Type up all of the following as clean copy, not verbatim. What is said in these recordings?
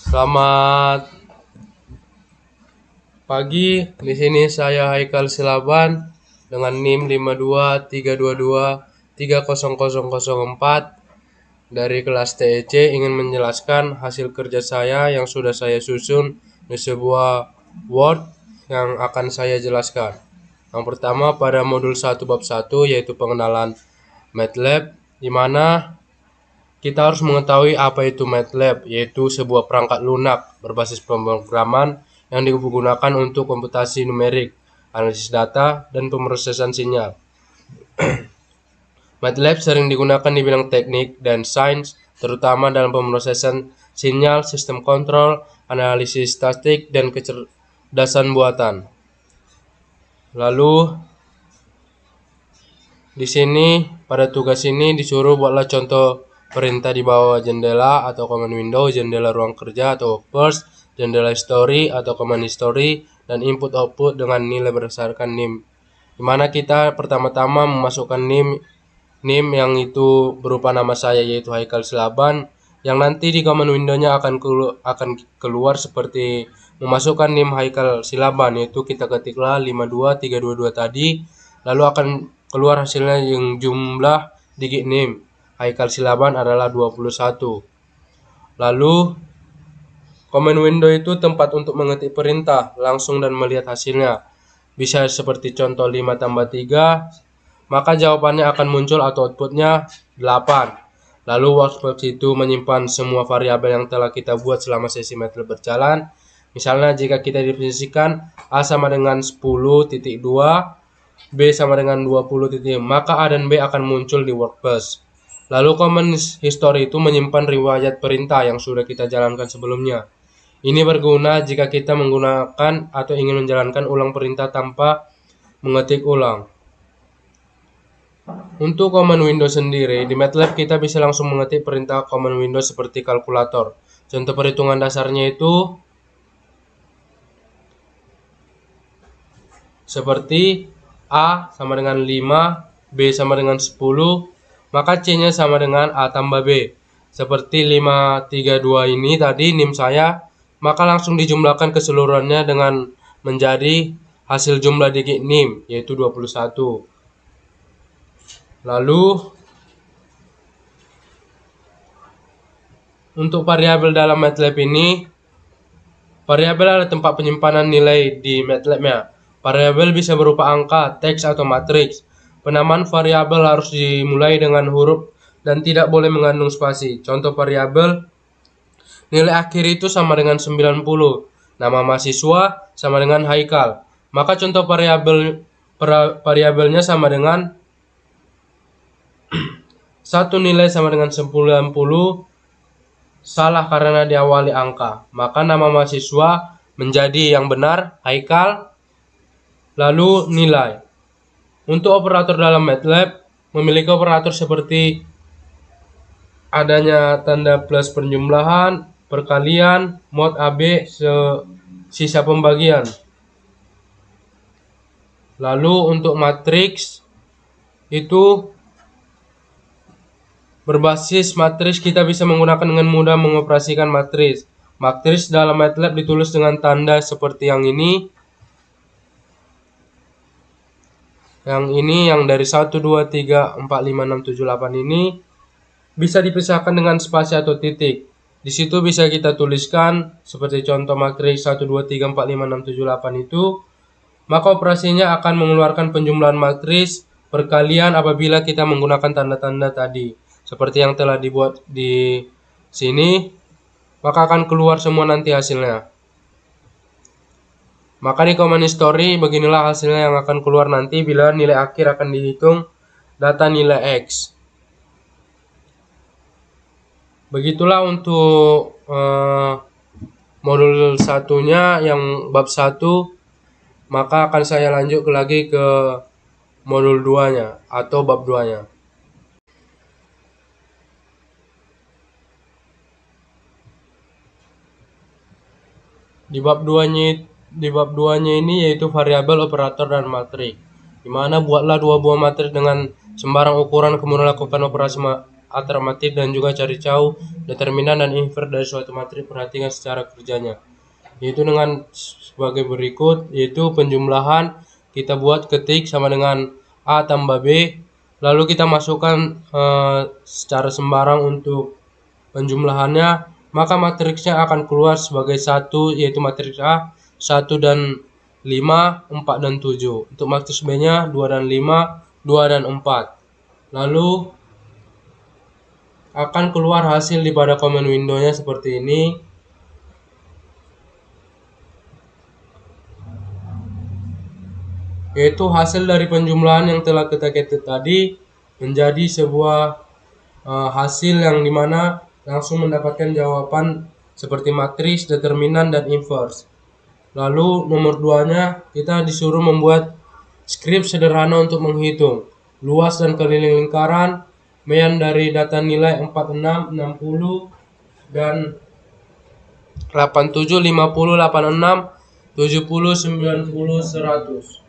Selamat pagi. Di sini saya Haikal Silaban dengan NIM 5232230004 dari kelas TEC ingin menjelaskan hasil kerja saya yang sudah saya susun di sebuah Word yang akan saya jelaskan. Yang pertama pada modul 1 bab 1 yaitu pengenalan MATLAB, di mana kita harus mengetahui apa itu MATLAB, yaitu sebuah perangkat lunak berbasis pemrograman yang digunakan untuk komputasi numerik, analisis data, dan pemrosesan sinyal. MATLAB sering digunakan di bidang teknik dan sains, terutama dalam pemrosesan sinyal, sistem kontrol, analisis statistik, dan kecerdasan buatan. Lalu di sini pada tugas ini disuruh buatlah contoh perintah di bawah jendela atau command window, jendela ruang kerja atau workplace, jendela history atau command history, dan input output dengan nilai berdasarkan NIM. Dimana kita pertama-tama memasukkan NIM yang itu berupa nama saya yaitu Haikal Silaban, yang nanti di command window-nya akan keluar seperti memasukkan NIM Haikal Silaban, yaitu kita ketiklah 52322 tadi, lalu akan keluar hasilnya yang jumlah digit NIM Haikal Silaban adalah 21. Lalu command window itu tempat untuk mengetik perintah langsung dan melihat hasilnya. Bisa seperti contoh 5 tambah 3, maka jawabannya akan muncul atau outputnya 8. Lalu workbox itu menyimpan semua variabel yang telah kita buat selama sesi MATLAB berjalan. Misalnya jika kita definisikan A sama dengan 10.2, B sama dengan 20, maka A dan B akan muncul di workbox. Lalu command history itu menyimpan riwayat perintah yang sudah kita jalankan sebelumnya. Ini berguna jika kita menggunakan atau ingin menjalankan ulang perintah tanpa mengetik ulang. Untuk command window sendiri, di MATLAB kita bisa langsung mengetik perintah command window seperti kalkulator. Contoh perhitungan dasarnya itu seperti A sama dengan 5, B sama dengan 10, maka C-nya sama dengan A tambah B. Seperti 532 ini tadi NIM saya, maka langsung dijumlahkan keseluruhannya dengan menjadi hasil jumlah digit NIM, yaitu 21. Lalu untuk variabel dalam MATLAB ini, variabel adalah tempat penyimpanan nilai di MATLAB-nya. Variabel bisa berupa angka, teks, atau matriks. Penamaan variabel harus dimulai dengan huruf dan tidak boleh mengandung spasi. Contoh variabel, nilai akhir itu sama dengan 90. Nama mahasiswa sama dengan Haikal. Maka contoh variabelnya sama dengan satu nilai sama dengan 90, salah karena diawali angka. Maka nama mahasiswa menjadi yang benar Haikal, lalu nilai. Untuk operator dalam MATLAB memiliki operator seperti adanya tanda plus penjumlahan, perkalian, mod AB, sisa pembagian. Lalu untuk matriks itu berbasis matriks, kita bisa menggunakan dengan mudah mengoperasikan matriks. Matriks dalam MATLAB ditulis dengan tanda seperti yang ini. Yang dari 1, 2, 3, 4, 5, 6, 7, 8 ini bisa dipisahkan dengan spasi atau titik. Di situ bisa kita tuliskan seperti contoh matriks 1, 2, 3, 4, 5, 6, 7, 8 itu. Maka operasinya akan mengeluarkan penjumlahan matriks perkalian apabila kita menggunakan tanda-tanda tadi. Seperti yang telah dibuat di sini, maka akan keluar semua nanti hasilnya. Maka di command history beginilah hasilnya yang akan keluar nanti bila nilai akhir akan dihitung data nilai X. Begitulah untuk modul satunya yang bab 1. Maka akan saya lanjut lagi ke modul 2-nya atau bab 2-nya. Di bab 2-nya ini yaitu variabel, operator, dan matriks. Dimana buatlah dua buah matriks dengan sembarang ukuran kemudian lakukan operasi alternatif dan juga cari tahu determinan dan invers dari suatu matriks. Perhatikan secara kerjanya, yaitu dengan sebagai berikut, yaitu penjumlahan kita buat ketik sama dengan A tambah B, lalu kita masukkan secara sembarang untuk penjumlahannya, maka matriksnya akan keluar sebagai 1, yaitu matriks A 1 dan 5, 4 dan 7. Untuk matriks B-nya 2 dan 5, 2 dan 4. Lalu akan keluar hasil di pada command window-nya seperti ini. Yaitu hasil dari penjumlahan yang telah kita ketik tadi menjadi sebuah hasil yang dimana langsung mendapatkan jawaban seperti matriks, determinan, dan inverse. Lalu nomor 2-nya kita disuruh membuat skrip sederhana untuk menghitung luas dan keliling lingkaran, mean dari data nilai 46, 60, dan 87, 50, 86, 70, 90, 100.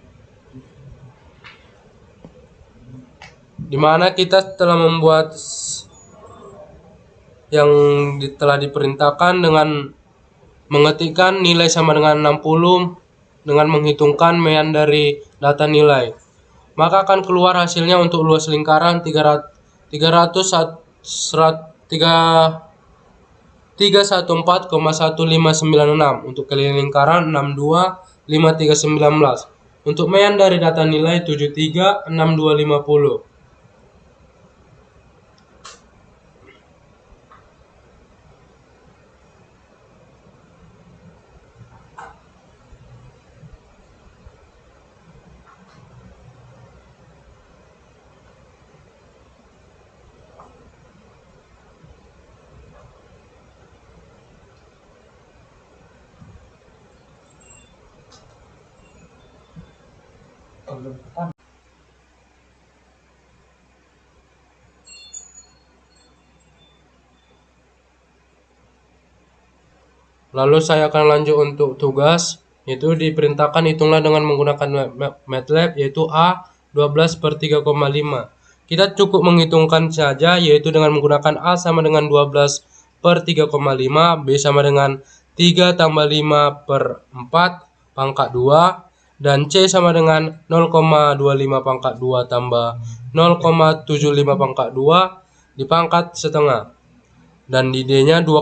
Dimana kita telah membuat yang telah diperintahkan dengan mengetikkan nilai sama dengan 60 dengan menghitungkan mean dari data nilai, maka akan keluar hasilnya untuk luas lingkaran 314,1596, untuk keliling lingkaran 625319, untuk mean dari data nilai 736250. Lalu saya akan lanjut untuk tugas, yaitu diperintahkan hitunglah dengan menggunakan MATLAB, yaitu A 12/3,5. Kita cukup menghitungkan saja, yaitu dengan menggunakan A sama dengan 12/3,5, B sama dengan 3 tambah 5 per 4 pangkat 2, dan C sama dengan 0,25 pangkat 2 tambah 0,75 pangkat 2 dipangkat setengah, dan di D-nya 2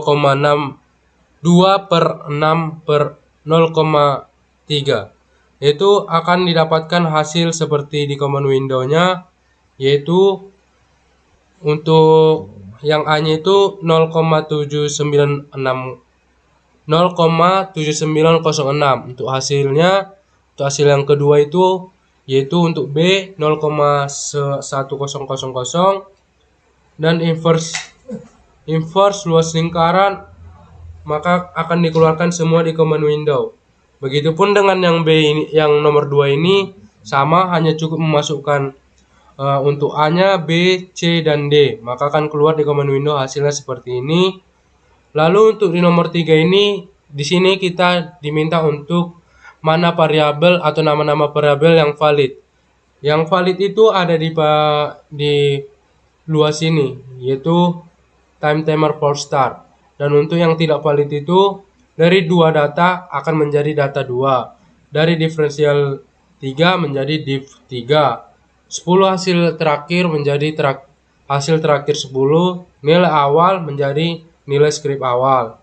per 6 per 0,3. Itu akan didapatkan hasil seperti di command window-nya, yaitu untuk yang A-nya itu 0,7906. Untuk hasilnya, untuk hasil yang kedua itu yaitu untuk B 0,1000, dan inverse luas lingkaran maka akan dikeluarkan semua di command window. Begitupun dengan yang B ini, yang nomor 2 ini sama, hanya cukup memasukkan untuk A-nya B, C, dan D, maka akan keluar di command window hasilnya seperti ini. Lalu untuk di nomor 3 ini, di sini kita diminta untuk mana variabel atau nama-nama variabel yang valid. Yang valid itu ada di luar sini, yaitu timer for start. Dan untuk yang tidak valid itu, dari 2 data akan menjadi data 2. Dari diferensial 3 menjadi div 3. 10 hasil terakhir menjadi hasil terakhir 10. Nilai awal menjadi nilai skrip awal.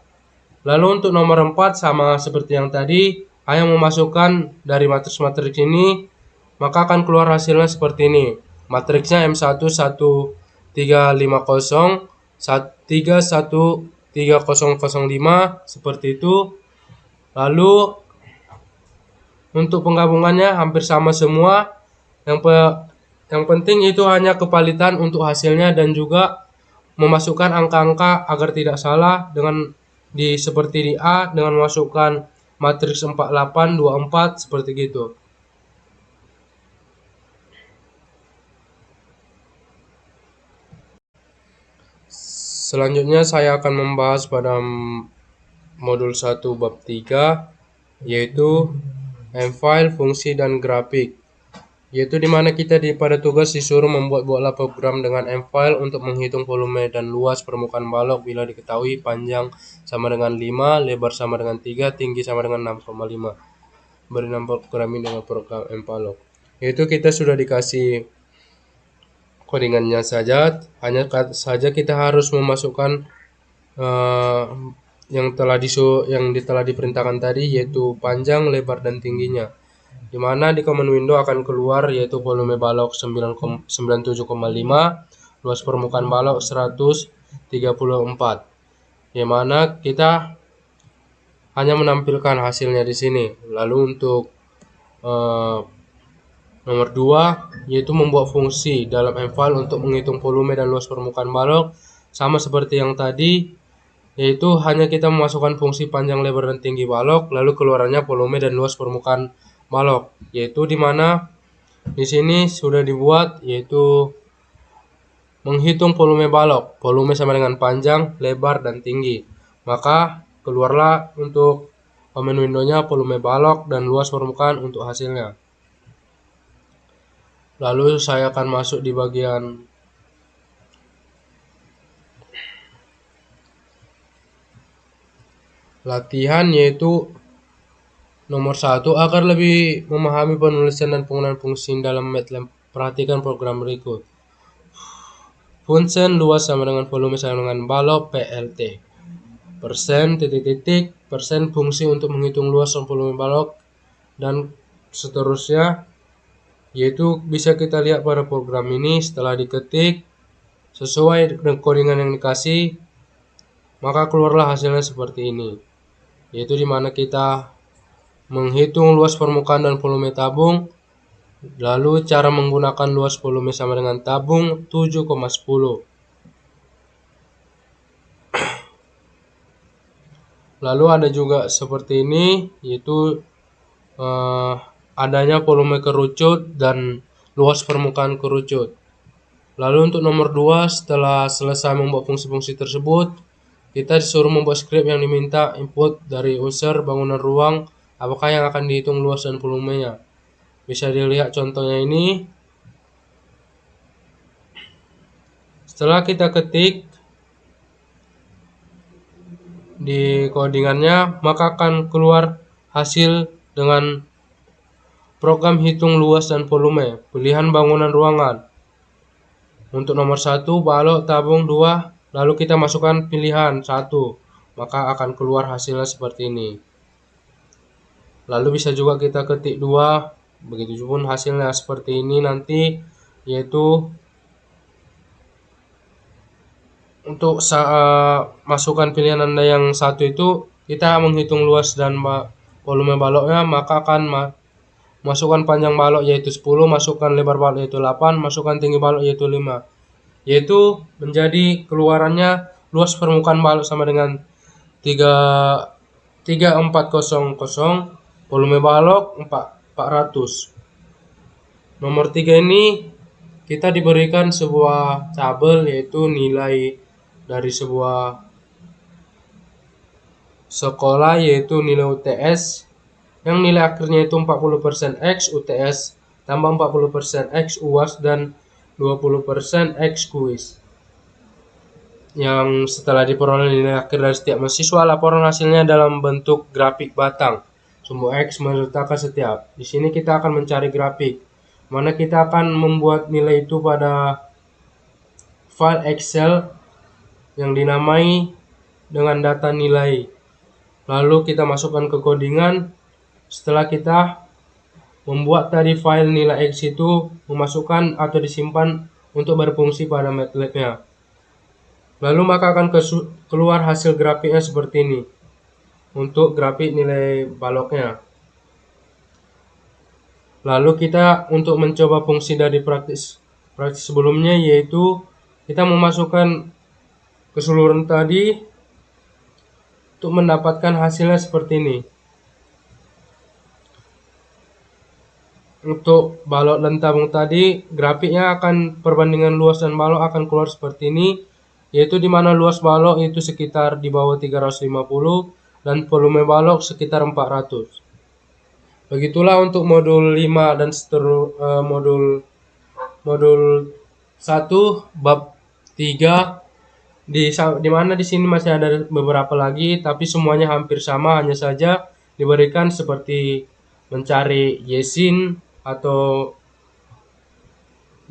Lalu untuk nomor 4 sama seperti yang tadi, hanya memasukkan dari matriks-matriks ini, maka akan keluar hasilnya seperti ini. Matriksnya M1 1350, 3005, seperti itu. Lalu untuk penggabungannya hampir sama semua. Yang penting itu hanya kepalitan untuk hasilnya dan juga memasukkan angka-angka agar tidak salah dengan seperti di A dengan memasukkan matriks 4824 seperti gitu. Selanjutnya saya akan membahas pada modul 1 bab 3, yaitu M-file, fungsi, dan grafik. yaitu dimana kita pada tugas disuruh membuat bola program dengan M-file untuk menghitung volume dan luas permukaan balok bila diketahui panjang sama dengan 5, lebar sama dengan 3, tinggi sama dengan 6,5. Beri nama program ini dengan program M-balok. Yaitu kita sudah dikasih codingannya saja, hanya saja kita harus memasukkan yang telah diperintahkan tadi, yaitu panjang, lebar, dan tingginya. Dimana di command window akan keluar yaitu volume balok 97,5, luas permukaan balok 134. Dimana kita hanya menampilkan hasilnya di sini. Lalu untuk nomor 2 yaitu membuat fungsi dalam M-file untuk menghitung volume dan luas permukaan balok, sama seperti yang tadi, yaitu hanya kita memasukkan fungsi panjang, lebar, dan tinggi balok, lalu keluarannya volume dan luas permukaan balok, yaitu dimana di sini sudah dibuat yaitu menghitung volume balok, volume sama dengan panjang, lebar, dan tinggi. Maka keluarlah untuk command window-nya volume balok dan luas permukaan untuk hasilnya. Lalu saya akan masuk di bagian latihan, yaitu nomor 1, agar lebih memahami penulisan dan penggunaan fungsi dalam MATLAB, perhatikan program berikut. Function luas sama dengan volume sama dengan balok PLT. Persen, titik-titik, persen fungsi untuk menghitung luas dan volume balok, dan seterusnya. Yaitu bisa kita lihat pada program ini setelah diketik sesuai dengan codingan yang dikasih, maka keluarlah hasilnya seperti ini. Yaitu dimana kita menghitung luas permukaan dan volume tabung, lalu cara menggunakan luas volume sama dengan tabung 7,10. Lalu ada juga seperti ini, yaitu adanya volume kerucut dan luas permukaan kerucut. Lalu untuk nomor 2, setelah selesai membuat fungsi-fungsi tersebut, kita disuruh membuat script yang diminta input dari user bangunan ruang, apakah yang akan dihitung luas dan volumenya. Bisa dilihat contohnya ini. Setelah kita ketik di codingannya, maka akan keluar hasil dengan program hitung luas dan volume, pilihan bangunan ruangan. Untuk nomor 1, balok tabung 2, lalu kita masukkan pilihan 1, maka akan keluar hasilnya seperti ini. Lalu bisa juga kita ketik 2, begitu pun hasilnya seperti ini nanti, yaitu untuk masukkan pilihan Anda yang 1 itu, kita menghitung luas dan volume baloknya, maka akan masukkan panjang balok yaitu 10, masukkan lebar balok yaitu 8, masukkan tinggi balok yaitu 5. Yaitu menjadi keluarannya luas permukaan balok sama dengan 3400, volume balok 400. Nomor 3 ini kita diberikan sebuah tabel, yaitu nilai dari sebuah sekolah, yaitu nilai UTS, yang nilai akhirnya itu 40% X UTS tambah 40% X UAS dan 20% X kuis. Yang setelah diperoleh nilai akhir dari setiap mahasiswa, laporan hasilnya dalam bentuk grafik batang sumbu X meletakkan setiap. Di sini kita akan mencari grafik, mana kita akan membuat nilai itu pada file Excel yang dinamai dengan data nilai. Lalu kita masukkan ke codingan. Setelah kita membuat tadi file nilai X itu, memasukkan atau disimpan untuk berfungsi pada MATLAB-nya. Lalu maka akan keluar hasil grafiknya seperti ini untuk grafik nilai baloknya. Lalu kita untuk mencoba fungsi dari praktis sebelumnya, yaitu kita memasukkan keseluruhan tadi untuk mendapatkan hasilnya seperti ini. Untuk balok dan tabung tadi, grafiknya akan perbandingan luas dan balok akan keluar seperti ini, yaitu dimana luas balok itu sekitar di bawah 350 dan volume balok sekitar 400. Begitulah untuk modul 5 dan modul modul 1 bab 3 di mana di sini masih ada beberapa lagi, tapi semuanya hampir sama, hanya saja diberikan seperti mencari yesin atau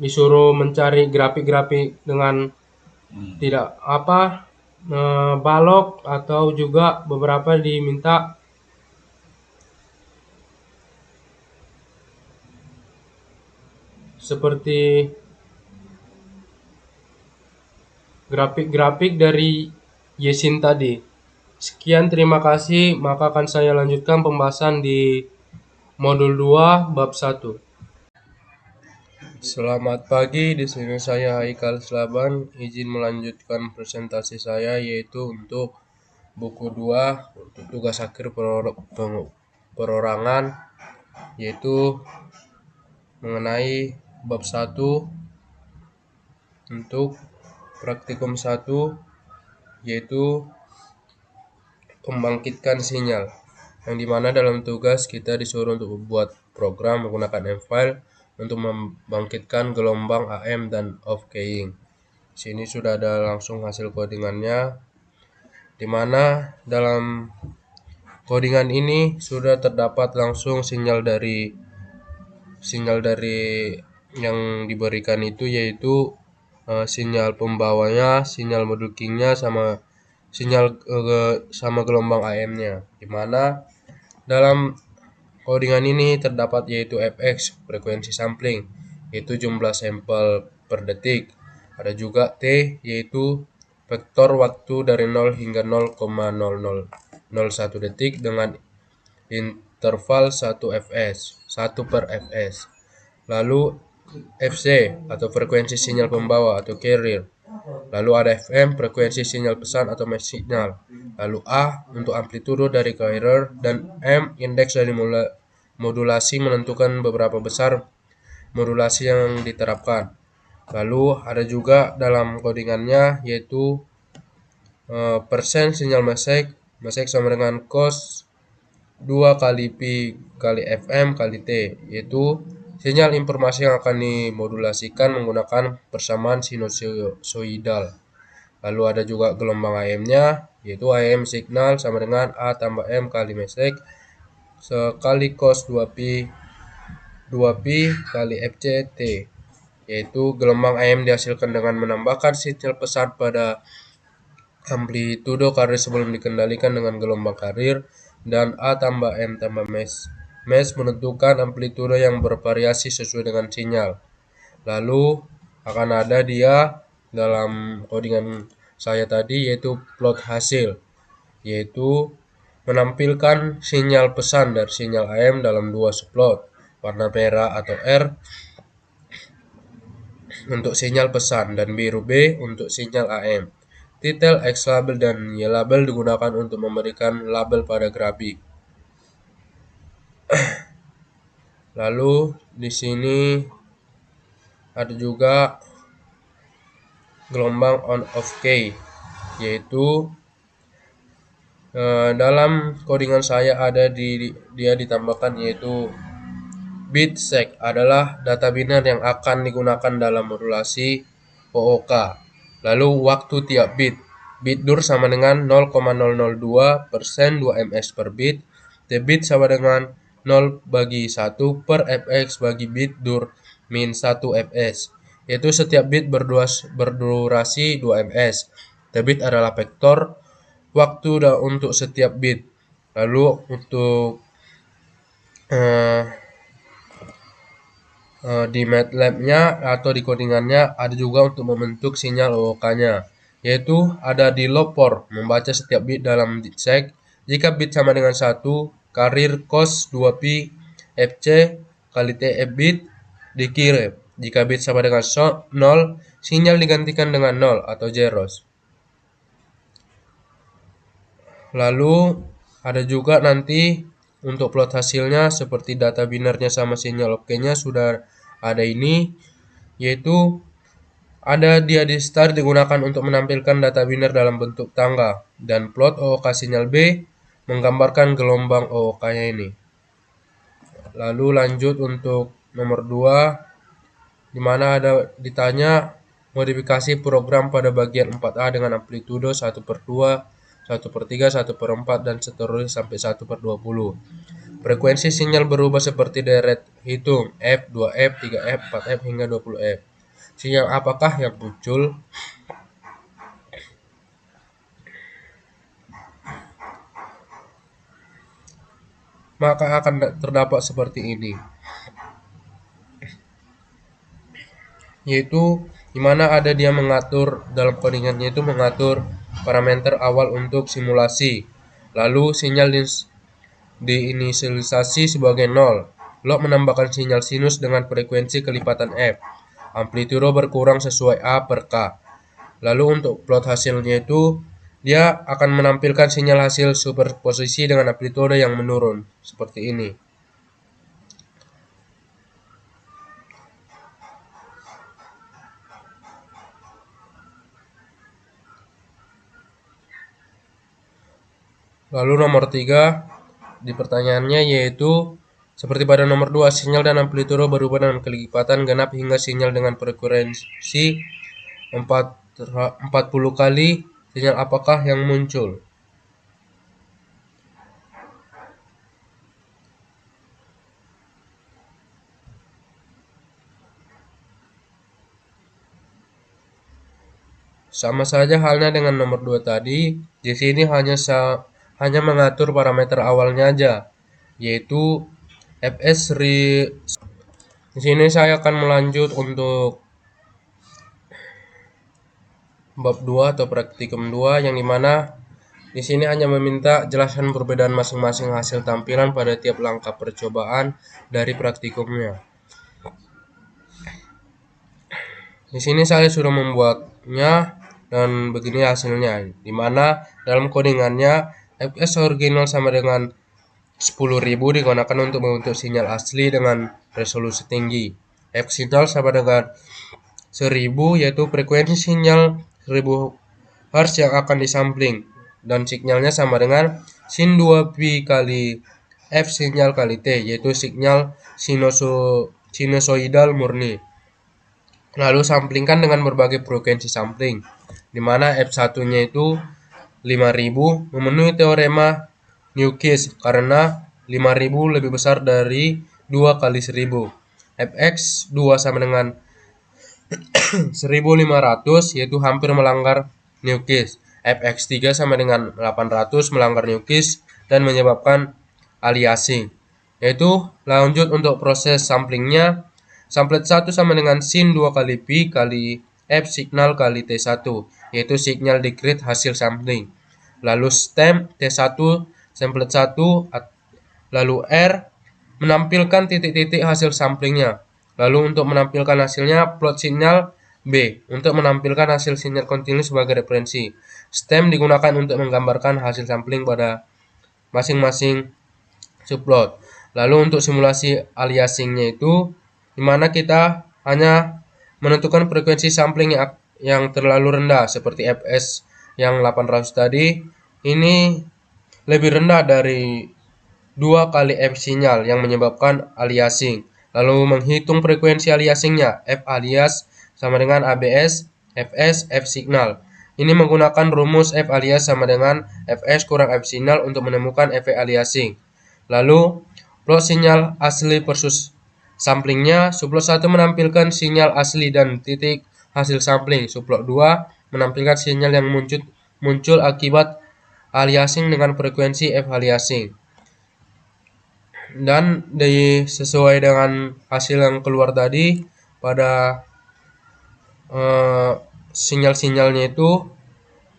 disuruh mencari grafik-grafik dengan tidak balok, atau juga beberapa diminta seperti grafik-grafik dari yesin tadi. Sekian, terima kasih. Maka akan saya lanjutkan pembahasan di modul 2 bab 1. Selamat pagi, di sini saya Haikal Slaban. Izin melanjutkan presentasi saya, yaitu untuk buku 2 untuk tugas akhir perorangan, yaitu mengenai bab 1 untuk praktikum 1, yaitu membangkitkan sinyal, yang dimana dalam tugas kita disuruh untuk membuat program menggunakan M-File untuk membangkitkan gelombang AM dan off-keying. Sini sudah ada langsung hasil codingannya, dimana dalam codingan ini sudah terdapat langsung sinyal dari yang diberikan itu, yaitu sinyal pembawanya, sinyal modulkingnya, sama gelombang AM-nya, dimana dalam codingan ini terdapat yaitu fx, frekuensi sampling, yaitu jumlah sampel per detik. Ada juga t, yaitu vektor waktu dari 0 hingga 0,0001 detik dengan interval 1 fs, 1 per fs. Lalu fc atau frekuensi sinyal pembawa atau carrier. Lalu ada FM, frekuensi sinyal pesan atau mesh signal. Lalu A untuk amplitudo dari carrier, dan M indeks dari modulasi menentukan beberapa besar modulasi yang diterapkan. Lalu ada juga dalam codingannya yaitu persen sinyal mesek sama dengan cos 2 kali Pi kali FM kali T, yaitu sinyal informasi yang akan dimodulasikan menggunakan persamaan sinusoidal. Lalu ada juga gelombang AM-nya, yaitu AM signal sama dengan A tambah M kali mesek sekali cos 2pi kali FC T, yaitu gelombang AM dihasilkan dengan menambahkan sinyal pesan pada amplitudo carrier sebelum dikendalikan dengan gelombang carrier, dan A tambah M tambah mesh menentukan amplitudo yang bervariasi sesuai dengan sinyal. Lalu akan ada dia dalam codingan saya tadi, yaitu plot hasil, yaitu menampilkan sinyal pesan dari sinyal AM dalam 2 subplot, warna merah atau R untuk sinyal pesan dan biru B untuk sinyal AM. Titel, X label, dan Y label digunakan untuk memberikan label pada grafik. Lalu di sini ada juga gelombang on off key, yaitu dalam codingan saya ada dia ditambahkan, yaitu bit sec adalah data biner yang akan digunakan dalam modulasi OOK. Lalu waktu tiap bit dur sama dengan 0,002% 2ms per bit. Bit sama dengan 0 bagi 1 per fx bagi bit dur min 1 fs, yaitu setiap bit berdurasi 2ms. Bit adalah vektor waktu untuk setiap bit. Lalu untuk di MATLAB-nya atau di codingannya ada juga untuk membentuk sinyal OOK-nya, yaitu ada di lopor membaca setiap bit dalam sec. Jika bit sama dengan 1, carrier cos 2pi fc kali t f bit dikirim. Jika bit sama dengan 0, sinyal digantikan dengan 0 atau zeros. Lalu ada juga nanti untuk plot hasilnya seperti data binernya sama sinyal OK-nya sudah ada ini, yaitu ada dia di start digunakan untuk menampilkan data biner dalam bentuk tangga, dan plot OOK sinyal B menggambarkan gelombang OOK-nya ini. Lalu lanjut untuk nomor 2, di mana ada ditanya modifikasi program pada bagian 4A dengan amplitudo 1/2, 1/3, 1/4, dan seterusnya sampai 1/20. Frekuensi sinyal berubah seperti deret hitung F, 2F, 3F, 4F, hingga 20F. Sinyal apakah yang muncul? Maka akan terdapat seperti ini, yaitu dimana ada dia mengatur dalam codingannya itu mengatur parameter awal untuk simulasi, lalu sinyal diinisialisasi sebagai 0. Log menambahkan sinyal sinus dengan frekuensi kelipatan F. Amplitudo berkurang sesuai A per K. Lalu untuk plot hasilnya itu dia akan menampilkan sinyal hasil superposisi dengan amplitudo yang menurun seperti ini. Lalu nomor 3 di pertanyaannya yaitu seperti pada nomor 2, sinyal dan amplitudo berubah dengan kelipatan genap hingga sinyal dengan frekuensi 40 kali. Sinyal apakah yang muncul? Sama saja halnya dengan nomor 2 tadi. Di sini hanya mengatur parameter awalnya aja, yaitu Fs. Di sini saya akan melanjut untuk bab 2 atau praktikum 2, yang dimana di sini hanya meminta jelaskan perbedaan masing-masing hasil tampilan pada tiap langkah percobaan dari praktikumnya. Di sini saya sudah membuatnya dan begini hasilnya, dimana dalam codingannya Fs original sama dengan 10.000 digunakan untuk membentuk sinyal asli dengan resolusi tinggi. F signal sama dengan 1000, yaitu frekuensi sinyal 1000 Hz yang akan disampling, dan signalnya sama dengan sin 2pi kali F sinyal kali T, yaitu sinyal sinusoidal murni. Lalu samplingkan dengan berbagai frekuensi sampling, di mana F1-nya itu 5000 memenuhi teorema Newquist karena 5000 lebih besar dari 2 kali 1000. Fx 2 sama dengan 1500, yaitu hampir melanggar Newquist. Fx3 sama dengan 800 melanggar Newquist dan menyebabkan aliasing. Yaitu lanjut untuk proses samplingnya. Samplet 1 sama dengan sin 2 kali pi kali F signal kali T1, yaitu signal decrease hasil sampling. Lalu stem T1 samplet 1, lalu R menampilkan titik-titik hasil samplingnya. Lalu untuk menampilkan hasilnya plot sinyal B untuk menampilkan hasil sinyal kontinu sebagai referensi. Stem digunakan untuk menggambarkan hasil sampling pada masing-masing subplot. Lalu untuk simulasi aliasingnya itu dimana kita hanya menentukan frekuensi sampling yang terlalu rendah seperti Fs yang 800 tadi, ini lebih rendah dari 2 kali F sinyal yang menyebabkan aliasing. Lalu menghitung frekuensi aliasingnya, F alias sama dengan ABS Fs F signal. Ini menggunakan rumus F alias sama dengan Fs kurang F signal untuk menemukan efek aliasing. Lalu plot sinyal asli versus samplingnya. Subplot 1 menampilkan sinyal asli dan titik hasil sampling. Subplot 2 menampilkan sinyal yang muncul akibat aliasing dengan frekuensi F aliasing. Dan sesuai dengan hasil yang keluar tadi pada sinyal-sinyalnya itu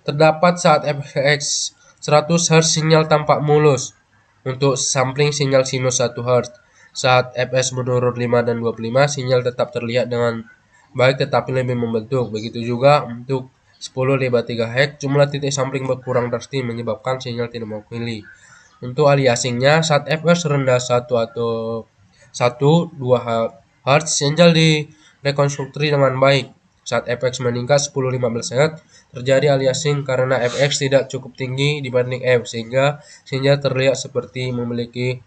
terdapat saat Fx 100 Hz sinyal tampak mulus untuk sampling sinyal sinus 1 Hz. Saat Fs menurun 5 dan 25, sinyal tetap terlihat dengan baik tetapi lebih membentuk. Begitu juga untuk 10/3 Hz, jumlah titik sampling berkurang drastis menyebabkan sinyal tidak mewakili. Untuk aliasingnya, saat Fs rendah 1 atau 1-2 Hz, sinyal direkonstruksi dengan baik. Saat Fx meningkat 10-15 Hz, terjadi aliasing karena Fx tidak cukup tinggi dibanding F, sehingga sinyal terlihat seperti memiliki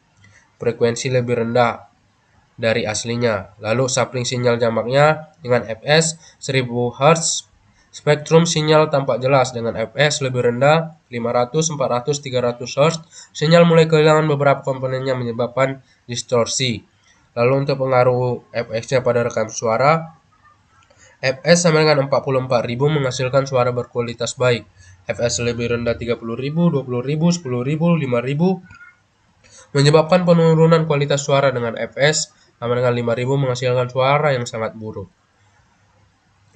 frekuensi lebih rendah dari aslinya. Lalu sampling sinyal jamaknya dengan fs 1000 Hz. Spektrum sinyal tampak jelas dengan fs lebih rendah 500, 400, 300 Hz. Sinyal mulai kehilangan beberapa komponennya menyebabkan distorsi. Lalu untuk pengaruh fx-nya pada rekam suara, fs sama dengan 44.000 menghasilkan suara berkualitas baik. Fs lebih rendah 30.000, 20.000, 10.000, 5.000 menyebabkan penurunan kualitas suara dengan fs sama dengan 5.000 menghasilkan suara yang sangat buruk.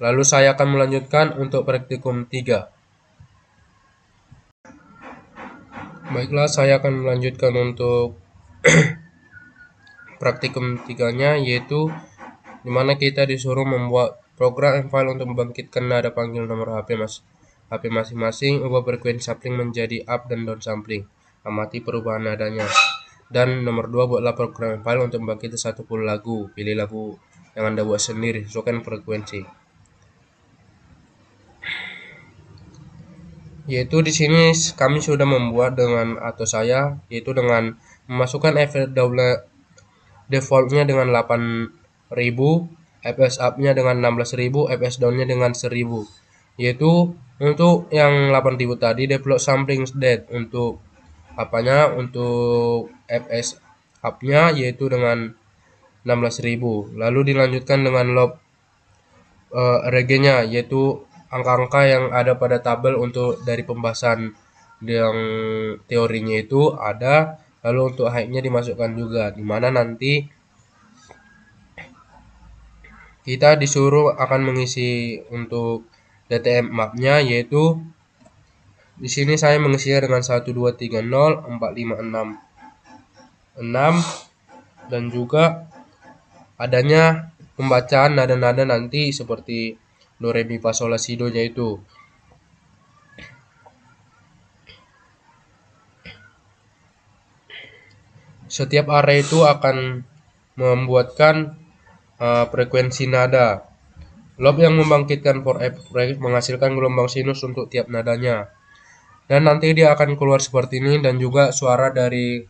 Lalu saya akan melanjutkan untuk praktikum 3. Baiklah, saya akan melanjutkan untuk praktikum 3-nya, yaitu dimana kita disuruh membuat program file untuk membangkitkan nada panggil nomor HP masing-masing, ubah frekuensi sampling menjadi up dan down sampling, amati perubahan nadanya. Dan nomor 2, buatlah program file untuk membangkitkan satu full lagu, pilih lagu yang Anda buat sendiri, sesuaikan frekuensi. Yaitu di sini kami sudah membuat dengan saya yaitu dengan memasukkan efek defaultnya dengan 8.000, fs up-nya dengan 16.000, fs down-nya dengan 1.000. Yaitu untuk yang 8.000 tadi develop sampling state, untuk untuk fs up-nya yaitu dengan 16.000. Lalu dilanjutkan dengan log reg-nya, yaitu angka-angka yang ada pada tabel untuk dari pembahasan yang teorinya itu ada. Lalu untuk height-nya dimasukkan juga, dimana nanti kita disuruh akan mengisi untuk DTM map-nya, yaitu di sini saya mengisinya dengan 1 2 3 0 4 5 6 dan juga adanya pembacaan nada-nada nanti seperti do re mi fa sol la si do nya itu. Setiap array itu akan membuatkan frekuensi nada. Loop yang membangkitkan for f menghasilkan gelombang sinus untuk tiap nadanya. Dan nanti dia akan keluar seperti ini, dan juga suara dari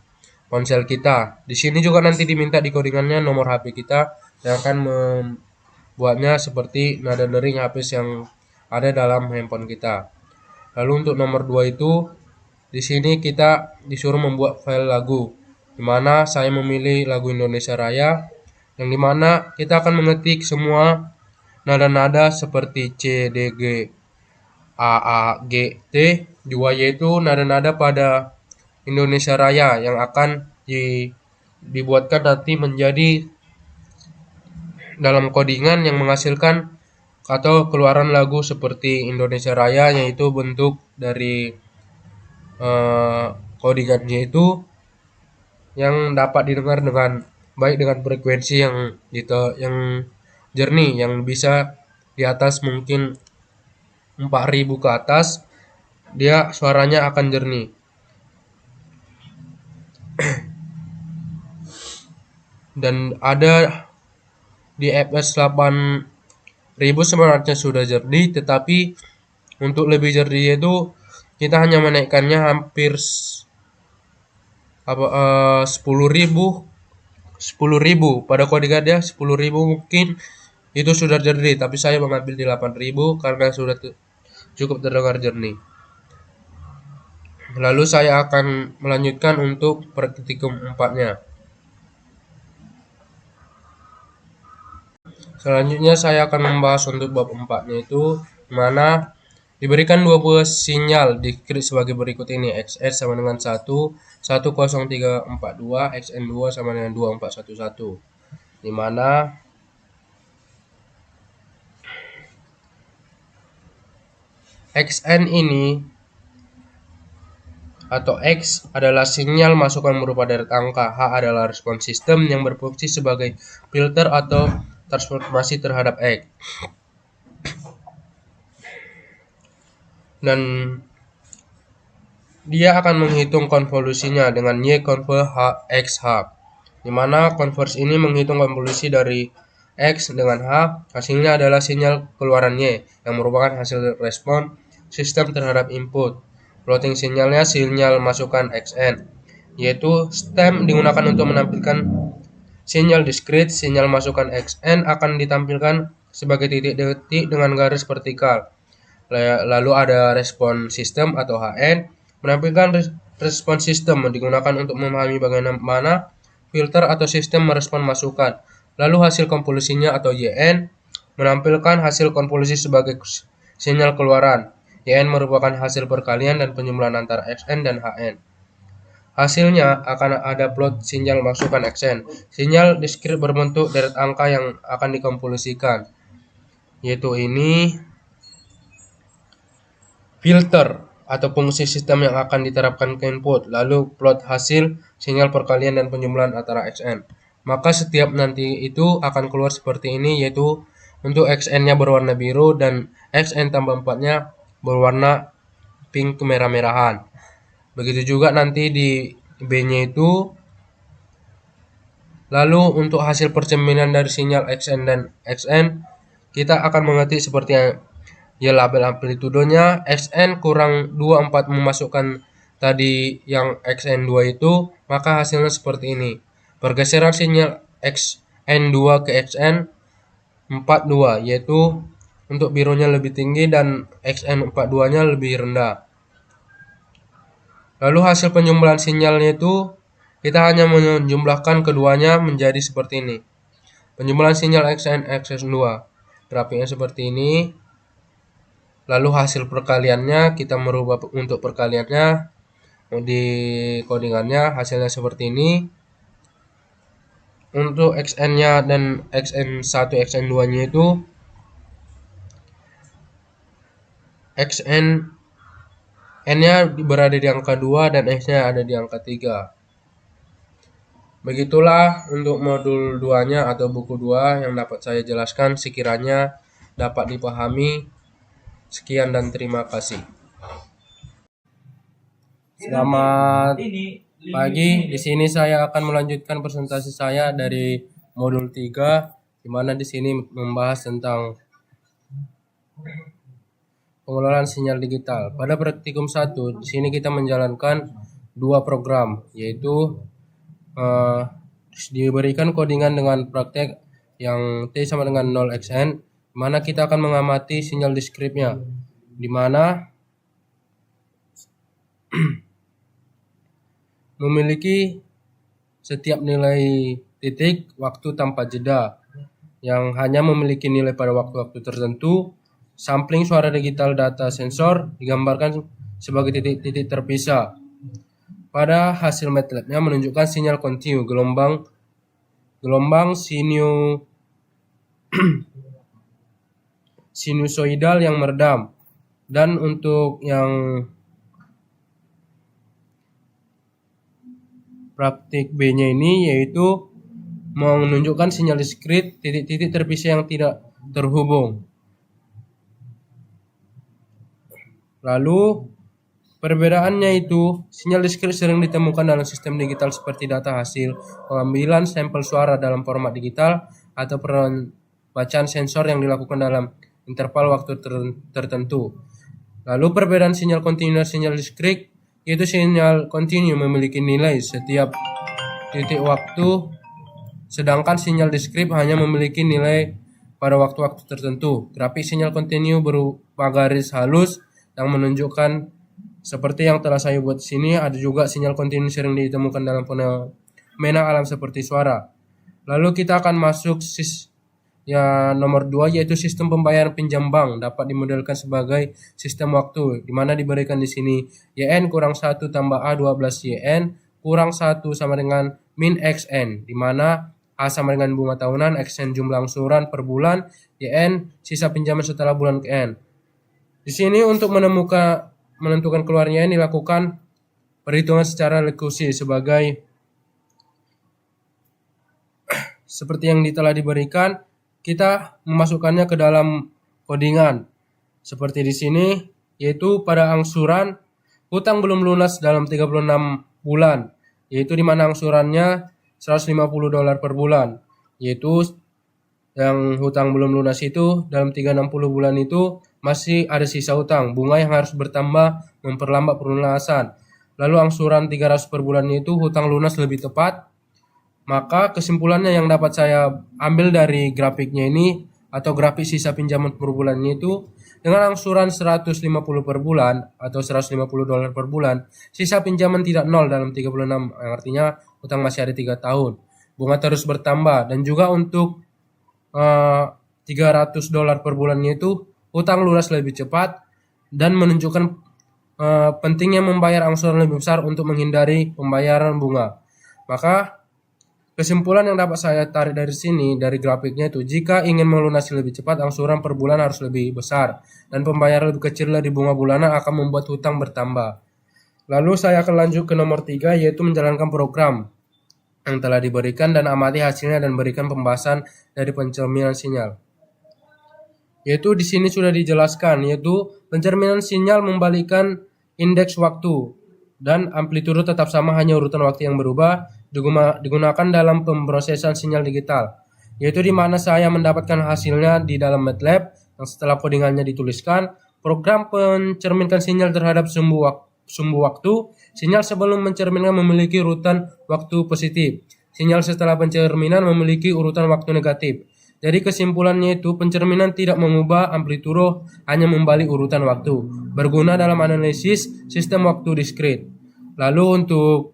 ponsel kita. Di sini juga nanti diminta di codingannya nomor HP kita yang akan membuatnya seperti nada dering HP yang ada dalam handphone kita. Lalu untuk nomor 2 itu di sini kita disuruh membuat file lagu, dimana saya memilih lagu Indonesia Raya, yang dimana kita akan mengetik semua nada-nada seperti C, D, G, A, G, T, juga yaitu nada-nada pada Indonesia Raya yang akan dibuatkan nanti menjadi dalam codingan yang menghasilkan atau keluaran lagu seperti Indonesia Raya, yaitu bentuk dari codingannya itu yang dapat didengar dengan baik dengan frekuensi yang jernih, yang bisa di atas mungkin 4.000 ke atas, dia suaranya akan jernih. Dan ada di fs 8.000 sebenarnya sudah jernih, tetapi untuk lebih jernih itu kita hanya menaikkannya hampir 10.000 pada codingan dia 10.000 mungkin itu sudah jernih, tapi saya mengambil di 8.000 karena sudah cukup terdengar jernih. Lalu saya akan melanjutkan untuk praktikum 4-nya. Selanjutnya saya akan membahas untuk bab 4-nya itu, mana diberikan dua buah sinyal di-create sebagai berikut ini. XS sama dengan 1, 10342, XN2 sama dengan 2411. Dimana XN ini atau X adalah sinyal masukan berupa deret angka. H adalah respon sistem yang berfungsi sebagai filter atau transformasi terhadap X. Dan dia akan menghitung konvolusinya dengan Y konvol X H, dimana konversi ini menghitung konvolusi dari X dengan H. Hasilnya adalah sinyal keluaran Y yang merupakan hasil respon sistem terhadap input. Plotting sinyalnya sinyal masukan XN. yaitu stem digunakan untuk menampilkan sinyal diskrit. Sinyal masukan XN akan ditampilkan sebagai titik-titik dengan garis vertikal. Lalu ada respon sistem atau HN, menampilkan respon sistem digunakan untuk memahami bagaimana filter atau sistem merespon masukan. Lalu hasil konvolusinya atau YN, menampilkan hasil konvolusi sebagai sinyal keluaran. YN merupakan hasil perkalian dan penjumlahan antara XN dan HN. Hasilnya akan ada plot sinyal masukan XN. Sinyal diskrit berbentuk deret angka yang akan dikonvolusikan, yaitu ini filter atau fungsi sistem yang akan diterapkan ke input, lalu plot hasil sinyal perkalian dan penjumlahan antara XN. Maka setiap nanti itu akan keluar seperti ini, yaitu untuk XN-nya berwarna biru dan XN tambah 4-nya berwarna pink kemerah-merahan. Begitu juga nanti di B-nya itu. Lalu untuk hasil percerminan dari sinyal XN dan XN, kita akan mengerti seperti ya label amplitudonya. XN kurang 24 memasukkan tadi yang XN2 itu, maka hasilnya seperti ini. Pergeseran sinyal XN2 ke XN 42, yaitu untuk birunya lebih tinggi dan XN42-nya lebih rendah. Lalu hasil penjumlahan sinyalnya itu kita hanya menjumlahkan keduanya menjadi seperti ini. Penjumlahan sinyal XN XN2. Grafiknya seperti ini. Lalu hasil perkaliannya kita merubah untuk perkaliannya di codingannya, hasilnya seperti ini. Untuk XN-nya dan XN1 XN2-nya itu XN N-nya berada di angka 2 dan X-nya ada di angka 3. Begitulah untuk modul 2-nya atau buku 2 yang dapat saya jelaskan, sekiranya dapat dipahami. Sekian dan terima kasih. Selamat pagi. Di sini saya akan melanjutkan presentasi saya dari modul 3, di mana di sini membahas tentang pengelolaan sinyal digital. Pada praktikum 1, di sini kita menjalankan 2 program, yaitu diberikan codingan dengan praktek yang T sama dengan 0xn, di mana kita akan mengamati sinyal diskripnya, di mana memiliki setiap nilai titik waktu tanpa jeda yang hanya memiliki nilai pada waktu-waktu tertentu. Sampling suara digital data sensor digambarkan sebagai titik-titik terpisah. Pada hasil MATLAB-nya menunjukkan sinyal kontinu gelombang sinusoidal yang meredam. Dan untuk yang praktik B-nya ini yaitu menunjukkan sinyal diskrit titik-titik terpisah yang tidak terhubung. Lalu perbedaannya itu, sinyal diskrit sering ditemukan dalam sistem digital seperti data hasil pengambilan sampel suara dalam format digital atau pembacaan sensor yang dilakukan dalam interval waktu tertentu. Lalu perbedaan sinyal kontinu dan sinyal diskrit, yaitu sinyal kontinu memiliki nilai setiap titik waktu, sedangkan sinyal diskrit hanya memiliki nilai pada waktu-waktu tertentu. Grafik sinyal kontinu berupa garis halus yang menunjukkan seperti yang telah saya buat di sini. Ada juga sinyal kontinu sering ditemukan dalam fenomena alam seperti suara. Lalu kita akan masuk nomor 2, yaitu sistem pembayaran pinjam bank dapat dimodelkan sebagai sistem waktu, di mana diberikan di sini YN kurang 1 tambah A 12 YN kurang 1 sama dengan min XN, di mana A sama dengan bunga tahunan, XN jumlah angsuran per bulan, YN sisa pinjaman setelah bulan ke N. Di sini untuk menentukan keluarnya ini dilakukan perhitungan secara rekursi seperti yang telah diberikan. Kita memasukkannya ke dalam codingan seperti di sini, yaitu pada angsuran hutang belum lunas dalam 36 bulan, yaitu di mana angsurannya $150 per bulan, yaitu yang hutang belum lunas itu dalam 360 bulan itu masih ada sisa hutang, bunga yang harus bertambah memperlambat pelunasan. lalu angsuran 300 per bulannya itu hutang lunas lebih tepat. Maka kesimpulannya yang dapat saya ambil dari grafiknya ini atau grafik sisa pinjaman per bulannya itu, dengan angsuran 150 per bulan atau 150 dolar per bulan, sisa pinjaman tidak nol dalam 36, yang artinya hutang masih ada 3 tahun. Bunga terus bertambah, dan juga untuk 300 dolar per bulannya itu hutang lunas lebih cepat dan menunjukkan pentingnya membayar angsuran lebih besar untuk menghindari pembayaran bunga. Maka kesimpulan yang dapat saya tarik dari sini, dari grafiknya itu, jika ingin melunasi lebih cepat, angsuran per bulan harus lebih besar, dan pembayaran lebih kecil dari bunga bulanan akan membuat hutang bertambah. Lalu saya akan lanjut ke nomor 3, yaitu menjalankan program yang telah diberikan dan amati hasilnya dan berikan pembahasan dari pencerminan sinyal. Yaitu di sini sudah dijelaskan, yaitu pencerminan sinyal membalikkan indeks waktu dan amplitudo tetap sama, hanya urutan waktu yang berubah, digunakan dalam pemrosesan sinyal digital, yaitu di mana saya mendapatkan hasilnya di dalam MATLAB yang setelah codingannya dituliskan. Program pencerminkan sinyal terhadap sumbu waktu. Sinyal sebelum mencerminkan memiliki urutan waktu positif. Sinyal setelah pencerminan memiliki urutan waktu negatif. Jadi kesimpulannya itu, pencerminan tidak mengubah amplitudo, hanya membalik urutan waktu. Berguna dalam analisis sistem waktu diskrit. Lalu untuk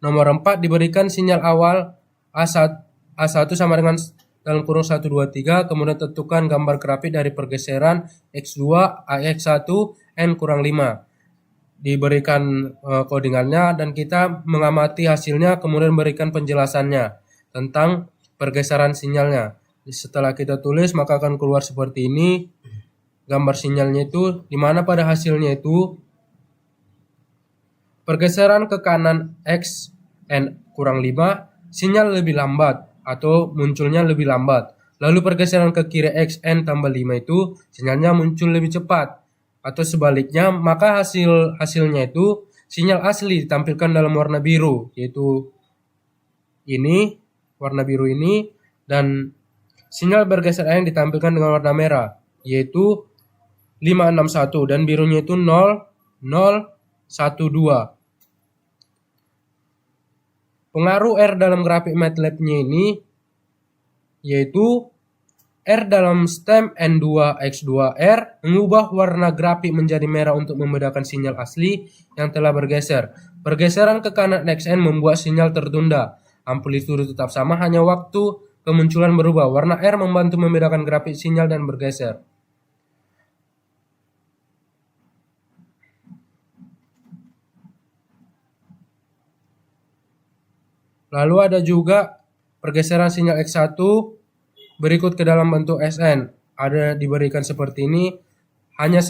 nomor 4 diberikan sinyal awal A1 sama dengan dalam kurung 1, 2, 3, kemudian tentukan gambar grafik dari pergeseran X2, AX1, N kurang 5. Diberikan codingannya dan kita mengamati hasilnya, kemudian berikan penjelasannya tentang pergeseran sinyalnya. Setelah kita tulis maka akan keluar seperti ini gambar sinyalnya itu, dimana pada hasilnya itu pergeseran ke kanan X N kurang 5, sinyal lebih lambat atau munculnya lebih lambat. Lalu pergeseran ke kiri X N tambah 5 itu sinyalnya muncul lebih cepat. Atau sebaliknya, maka hasilnya itu sinyal asli ditampilkan dalam warna biru, yaitu ini, warna biru ini, dan sinyal bergeser yang ditampilkan dengan warna merah, yaitu 561, dan birunya itu 0012. Pengaruh R dalam grafik MATLAB-nya ini yaitu R dalam stem N2X2R mengubah warna grafik menjadi merah untuk membedakan sinyal asli yang telah bergeser. Pergeseran ke kanan XN membuat sinyal tertunda. Amplitudo tetap sama, hanya waktu kemunculan berubah. Warna R membantu membedakan grafik sinyal dan bergeser. Lalu ada juga pergeseran sinyal X1 berikut ke dalam bentuk SN, ada diberikan seperti ini. Hanya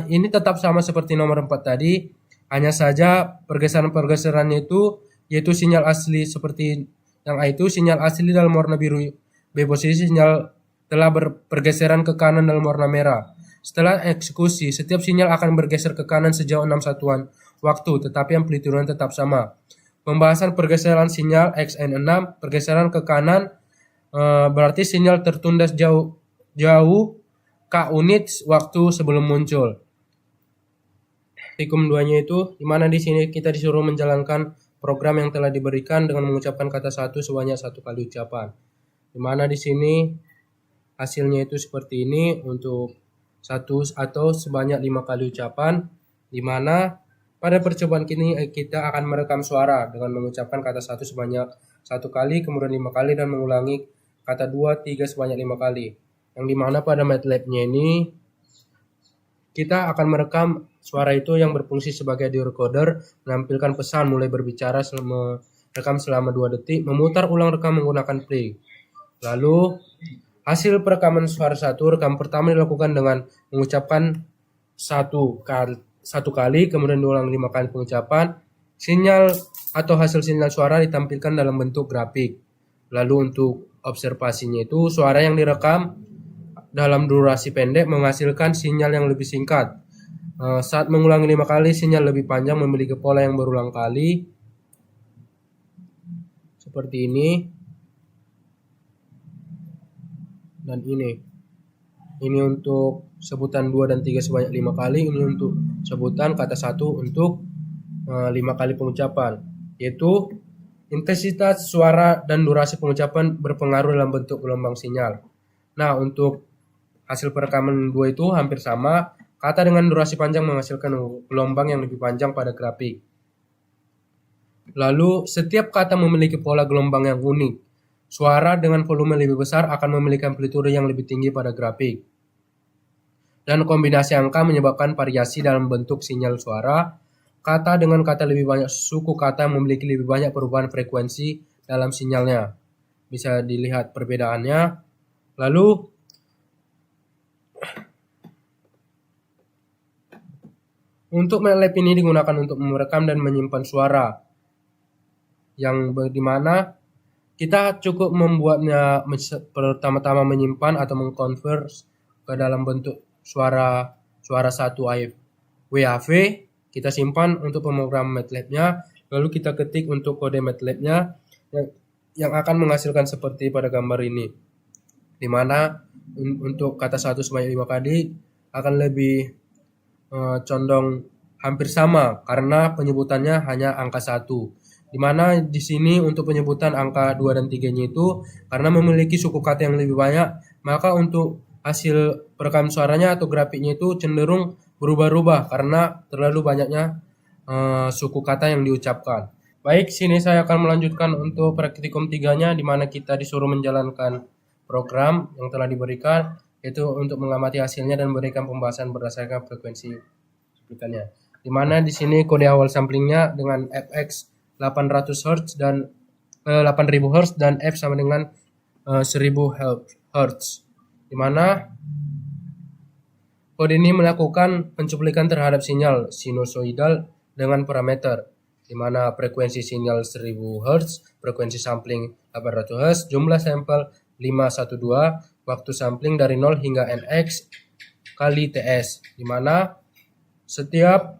ini tetap sama seperti nomor 4 tadi, hanya saja pergeserannya itu yaitu sinyal asli seperti yang A itu, sinyal asli dalam warna biru B posisi, sinyal telah berpergeseran ke kanan dalam warna merah. Setelah eksekusi, setiap sinyal akan bergeser ke kanan sejauh 6 satuan waktu, tetapi amplitudenya tetap sama. Pembahasan pergeseran sinyal XN6, pergeseran ke kanan berarti sinyal tertunda jauh K unit waktu sebelum muncul. Tikum 2-nya itu dimana di sini kita disuruh menjalankan program yang telah diberikan dengan mengucapkan kata satu sebanyak 1 kali ucapan. Dimana di sini hasilnya itu seperti ini untuk 1 atau sebanyak 5 kali ucapan, dimana pada percobaan ini kita akan merekam suara dengan mengucapkan kata satu sebanyak 1 kali, kemudian 5 kali, dan mengulangi kata 2, 3 sebanyak 5 kali. Yang dimana pada MATLAB-nya ini kita akan merekam suara itu yang berfungsi sebagai audio recorder, menampilkan pesan mulai berbicara, merekam selama 2 detik, memutar ulang rekam menggunakan play. Lalu hasil perekaman suara satu, rekam pertama dilakukan dengan mengucapkan 1 kali, kemudian diulang 5 kali pengucapan. Sinyal atau hasil sinyal suara ditampilkan dalam bentuk grafik. Lalu untuk observasinya itu, suara yang direkam dalam durasi pendek menghasilkan sinyal yang lebih singkat. Saat mengulangi 5 kali, sinyal lebih panjang memiliki pola yang berulang kali. Seperti ini. Dan ini. ini untuk sebutan 2 dan 3 sebanyak 5 kali, ini untuk sebutan kata 1 untuk 5 kali pengucapan, yaitu intensitas suara dan durasi pengucapan berpengaruh dalam bentuk gelombang sinyal. Nah, untuk hasil perekaman 2 itu hampir sama. Kata dengan durasi panjang menghasilkan gelombang yang lebih panjang pada grafik. Lalu, setiap kata memiliki pola gelombang yang unik. Suara dengan volume lebih besar akan memiliki amplitude yang lebih tinggi pada grafik. Dan kombinasi angka menyebabkan variasi dalam bentuk sinyal suara. Kata dengan kata lebih banyak suku kata memiliki lebih banyak perubahan frekuensi dalam sinyalnya. Bisa dilihat perbedaannya. Lalu, untuk MATLAB ini digunakan untuk merekam dan menyimpan suara. Yang dimana kita cukup membuatnya pertama-tama menyimpan atau mengkonvert ke dalam bentuk suara satu WAV. Kita simpan untuk pemrogram MATLAB-nya, lalu kita ketik untuk kode MATLAB-nya yang akan menghasilkan seperti pada gambar ini, dimana untuk kata 1 sebanyak 5 kali akan lebih condong hampir sama karena penyebutannya hanya angka 1. Dimana di sini untuk penyebutan angka 2 dan 3-nya itu karena memiliki suku kata yang lebih banyak, maka untuk hasil perekam suaranya atau grafiknya itu cenderung berubah-ubah karena terlalu banyaknya suku kata yang diucapkan. Baik, sini saya akan melanjutkan untuk praktikum 3-nya, di mana kita disuruh menjalankan program yang telah diberikan, yaitu untuk mengamati hasilnya dan memberikan pembahasan berdasarkan frekuensi cuplikannya. Di mana di sini kode awal samplingnya dengan fx 800 Hz dan 8000 Hz dan f sama dengan 1000 Hz. Di mana kode ini melakukan pencuplikan terhadap sinyal sinusoidal dengan parameter, di mana frekuensi sinyal 1000 Hz, frekuensi sampling 800 Hz, jumlah sampel 512, waktu sampling dari 0 hingga nx kali ts, di mana setiap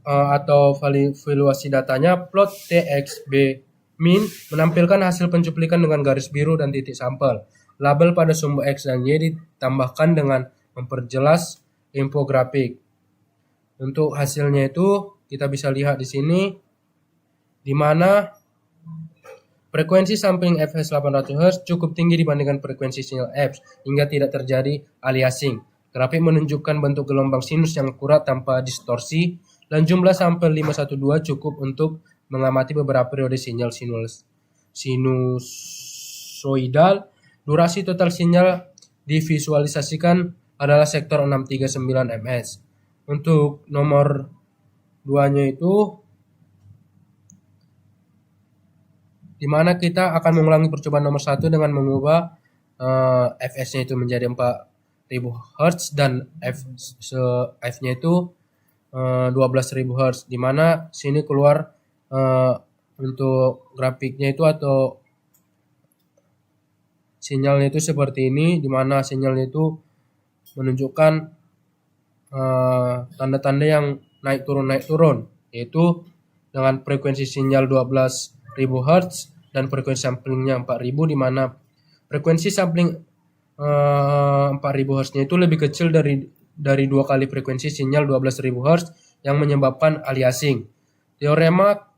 atau valuasi datanya plot txb min menampilkan hasil pencuplikan dengan garis biru dan titik sampel. Label pada sumber X dan Y ditambahkan dengan memperjelas infografik. Untuk hasilnya itu kita bisa lihat di sini, di mana frekuensi sampling fs 800 Hz cukup tinggi dibandingkan frekuensi sinyal F hingga tidak terjadi aliasing. Grafik menunjukkan bentuk gelombang sinus yang akurat tanpa distorsi, dan jumlah sampel 512 cukup untuk mengamati beberapa periode sinyal sinusoidal. Durasi total sinyal divisualisasikan adalah sektor 639 ms. Untuk nomor 2-nya itu, di mana kita akan mengulangi percobaan nomor 1 dengan mengubah fs-nya itu menjadi 4000 Hz dan f-nya itu 12.000 Hz, di mana sini keluar untuk grafiknya itu atau sinyalnya itu seperti ini, di mana sinyalnya itu menunjukkan tanda-tanda yang naik turun, yaitu dengan frekuensi sinyal 12.000 Hz dan frekuensi samplingnya 4.000, di mana frekuensi sampling 4.000 Hz-nya itu lebih kecil dari 2 kali frekuensi sinyal 12.000 Hz yang menyebabkan aliasing. Teorema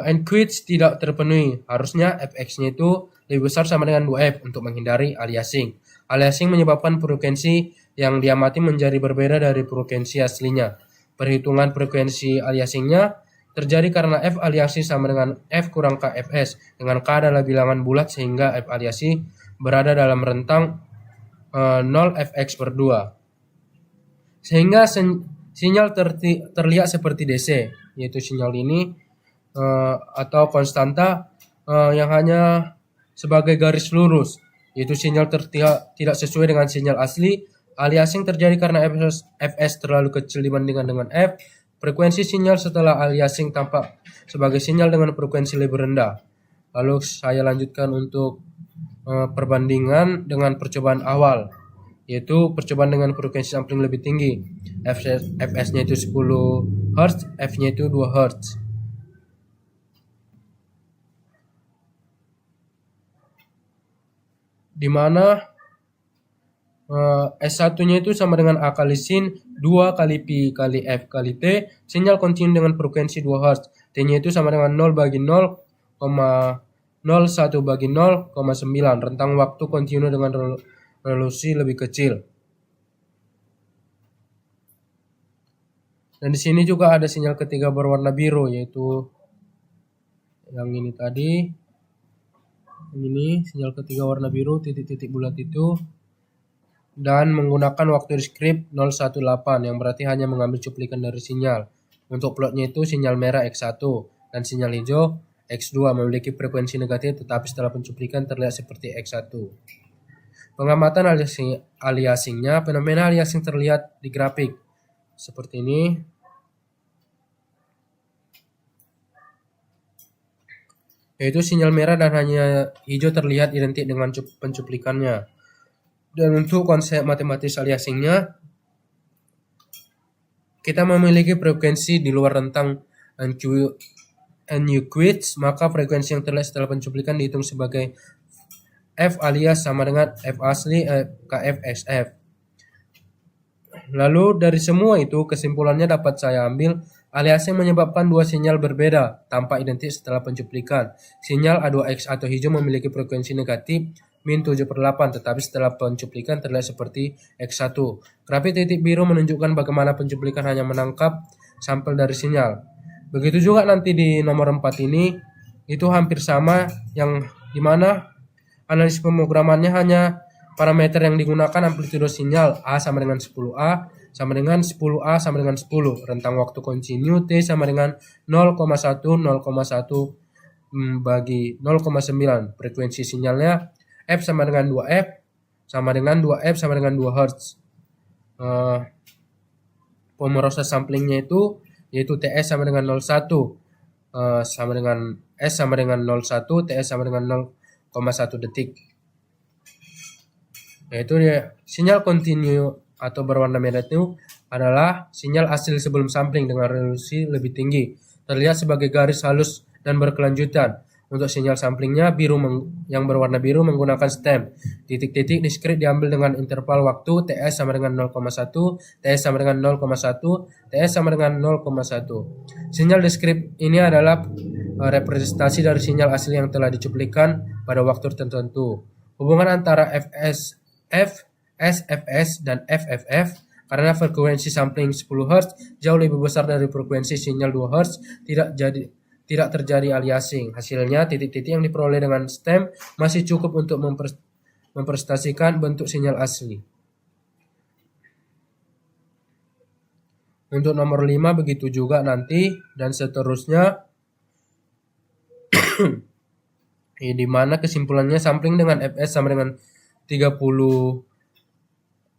Enquist tidak terpenuhi. Harusnya fx-nya itu lebih besar sama dengan 2f untuk menghindari aliasing. Aliasing menyebabkan frekuensi yang diamati menjadi berbeda dari frekuensi aslinya. Perhitungan frekuensi aliasingnya terjadi karena f aliasing sama dengan f kurang k fs, dengan k adalah bilangan bulat sehingga f aliasing berada dalam rentang 0 fx per 2. Sehingga sinyal terlihat seperti DC, yaitu sinyal ini atau konstanta yang hanya sebagai garis lurus, yaitu sinyal tidak sesuai dengan sinyal asli. Aliasing terjadi karena fs terlalu kecil dibandingkan dengan f. Frekuensi sinyal setelah aliasing tampak sebagai sinyal dengan frekuensi lebih rendah. Lalu saya lanjutkan untuk perbandingan dengan percobaan awal, yaitu percobaan dengan frekuensi sampling lebih tinggi. fs-nya itu 10 Hz, f-nya itu 2 Hz. di mana S1-nya itu sama dengan A kali sin, 2 kali pi kali F kali T, sinyal kontinu dengan frekuensi 2 Hz. T-nya itu sama dengan 0 bagi 0,01 bagi 0,9. Rentang waktu kontinu dengan resolusi lebih kecil. Dan di sini juga ada sinyal ketiga berwarna biru, yaitu yang ini tadi. Ini sinyal ketiga warna biru, titik-titik bulat itu. Dan menggunakan waktu deskrip 018 yang berarti hanya mengambil cuplikan dari sinyal. Untuk plotnya itu sinyal merah X1 dan sinyal hijau X2 memiliki frekuensi negatif tetapi setelah pencuplikan terlihat seperti X1. Pengamatan aliasingnya, fenomena aliasing terlihat di grafik seperti ini. Yaitu sinyal merah dan hanya hijau terlihat identik dengan pencuplikannya. Dan untuk konsep matematis aliasingnya, kita memiliki frekuensi di luar rentang N-Euclides, maka frekuensi yang terlihat setelah pencuplikan dihitung sebagai F alias sama dengan F asli KF SF. Lalu dari semua itu kesimpulannya dapat saya ambil, aliasing menyebabkan dua sinyal berbeda tampak identik setelah pencuplikan. Sinyal A2X atau hijau memiliki frekuensi negatif min 7/8, tetapi setelah pencuplikan terlihat seperti X1. Grafik titik biru menunjukkan bagaimana pencuplikan hanya menangkap sampel dari sinyal. Begitu juga nanti di nomor 4 ini, itu hampir sama, yang dimana analisis pemrogramannya hanya parameter yang digunakan amplitudo sinyal A sama dengan 10A, sama dengan 10A sama dengan 10. Rentang waktu kontinu T sama dengan 0,1 bagi 0,9. Frekuensi sinyalnya F sama dengan 2F, sama dengan 2F sama dengan 2 Hz. Pemroses samplingnya itu yaitu TS sama dengan 0,1, sama dengan S sama dengan 0,1, TS sama dengan 0,1 detik. Yaitu sinyal kontinu atau berwarna merah itu adalah sinyal asli sebelum sampling dengan resolusi lebih tinggi. Terlihat sebagai garis halus dan berkelanjutan. Untuk sinyal samplingnya yang berwarna biru menggunakan stem. Titik-titik diskrip diambil dengan interval waktu TS sama dengan 0,1, TS sama dengan 0,1, TS sama dengan 0,1. Sinyal diskrip ini adalah representasi dari sinyal asli yang telah dicuplikan pada waktu tertentu. Hubungan antara SFS dan FFF karena frekuensi sampling 10 Hz jauh lebih besar dari frekuensi sinyal 2 Hz tidak terjadi aliasing. Hasilnya, titik-titik yang diperoleh dengan stem masih cukup untuk mempresentasikan bentuk sinyal asli. Untuk nomor 5 begitu juga nanti dan seterusnya. Di mana kesimpulannya sampling dengan Fs sama dengan 30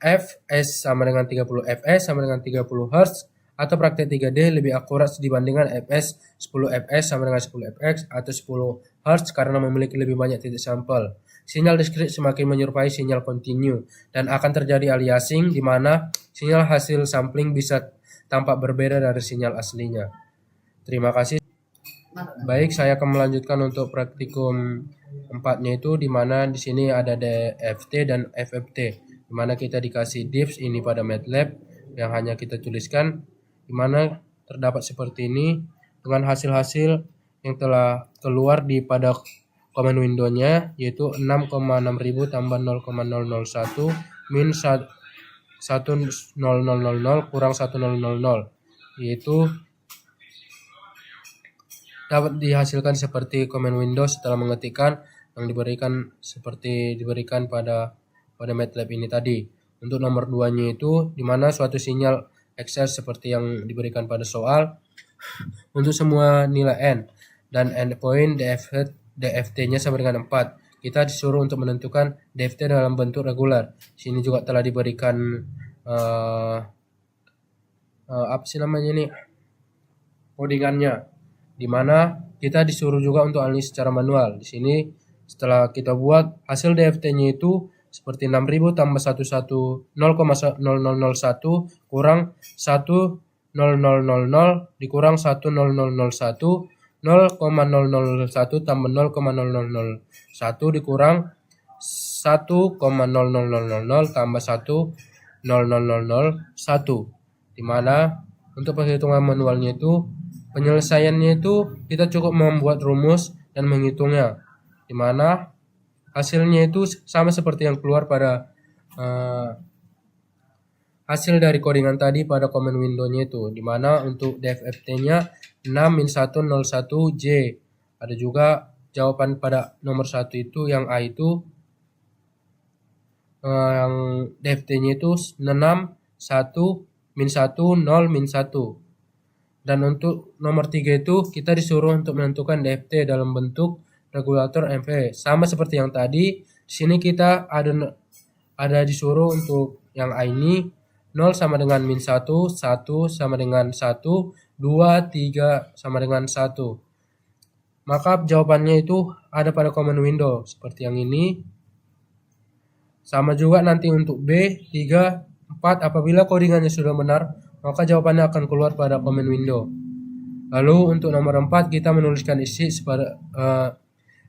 Fs sama dengan 30 Fs sama dengan 30 Hz, atau praktek 3D lebih akurat dibandingkan Fs 10 Fs sama dengan 10 Fx atau 10 Hz karena memiliki lebih banyak titik sampel. Sinyal diskrit semakin menyerupai sinyal kontinu dan akan terjadi aliasing di mana sinyal hasil sampling bisa tampak berbeda dari sinyal aslinya. Terima kasih. Baik, saya akan melanjutkan untuk praktikum 4-nya itu di mana di sini ada DFT dan FFT. Di mana kita dikasih diffs ini pada MATLAB yang hanya kita tuliskan, di mana terdapat seperti ini dengan hasil-hasil yang telah keluar pada command window-nya, yaitu 6,6000 tambah 0,001 min 1000 kurang 1000, yaitu dapat dihasilkan seperti command window setelah mengetikkan yang diberikan pada MATLAB ini tadi. Untuk nomor 2-nya itu di mana suatu sinyal excess seperti yang diberikan pada soal untuk semua nilai n dan endpoint DFT-nya sama dengan 4. Kita disuruh untuk menentukan DFT dalam bentuk regular. Sini juga telah diberikan codingannya, di mana kita disuruh juga untuk analisis secara manual. Di sini setelah kita buat hasil DFT-nya itu seperti 6000 tambah 0,0001 kurang 1000 dikurang 1001 0,001 tambah 0,001 dikurang 1,00000 tambah 1,00001, di mana untuk perhitungan manualnya itu penyelesaiannya itu kita cukup membuat rumus dan menghitungnya, di mana hasilnya itu sama seperti yang keluar pada hasil dari codingan tadi pada command window-nya itu, di mana untuk DFFT-nya 6-101J. Ada juga jawaban pada nomor 1 itu yang A itu yang DFT-nya itu 6-1-1-0-1. Dan untuk nomor 3 itu kita disuruh untuk menentukan DFT dalam bentuk regulator MV. Sama seperti yang tadi, di sini kita ada disuruh untuk yang A ini 0 sama dengan -1, 1 sama dengan 1, 2, 3 sama dengan 1. Maka jawabannya itu ada pada command window seperti yang ini. Sama juga nanti untuk B, 3, 4 apabila codingannya sudah benar, maka jawabannya akan keluar pada command window. Lalu untuk nomor 4 kita menuliskan isi pada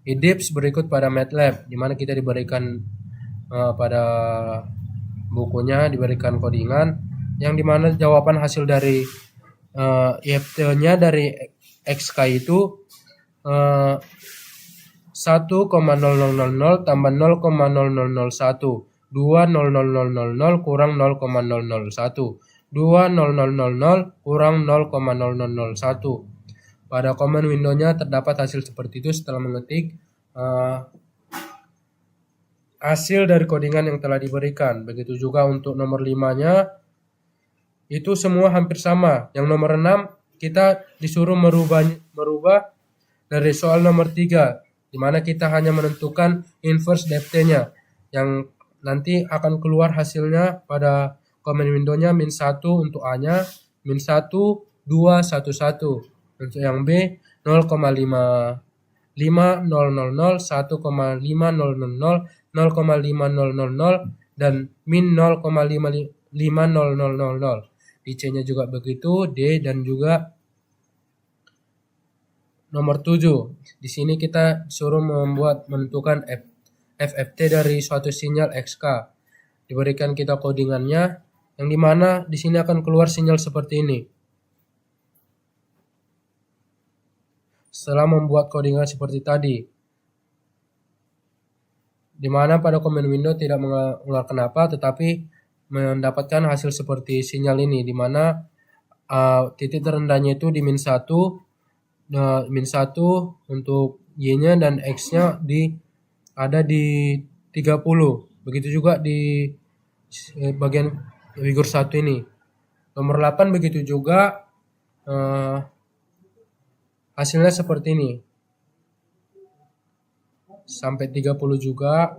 IDIPS berikut pada MATLAB, di mana kita diberikan pada bukunya diberikan codingan yang dimana jawaban hasil dari IFT-nya dari XK itu 1,0000 tambah 0,0001, 2,0000 kurang 0,001, 2,0000 kurang 0,0001. Pada command window-nya terdapat hasil seperti itu setelah mengetik hasil dari codingan yang telah diberikan. Begitu juga untuk nomor 5-nya itu semua hampir sama. Yang nomor 6 kita disuruh merubah dari soal nomor 3, di mana kita hanya menentukan inverse DFT-nya yang nanti akan keluar hasilnya pada command window-nya -1 untuk A-nya, -1, 2, 1, 1. Untuk yang B 0,5 5000, 1,5000, 0,5000 dan -0,5000. Di C-nya juga begitu, D dan juga nomor 7. Di sini kita suruh menentukan FFT dari suatu sinyal XK. Diberikan kita codingannya yang dimana di sini akan keluar sinyal seperti ini. Setelah membuat codingan seperti tadi, di mana pada command window tidak mengeluarkan apa, tetapi mendapatkan hasil seperti sinyal ini, di mana titik terendahnya itu di -1, -1 untuk Y-nya dan X-nya ada di 30. Begitu juga di bagian figur 1 ini. Nomor 8 begitu juga hasilnya seperti ini. Sampai 30 juga.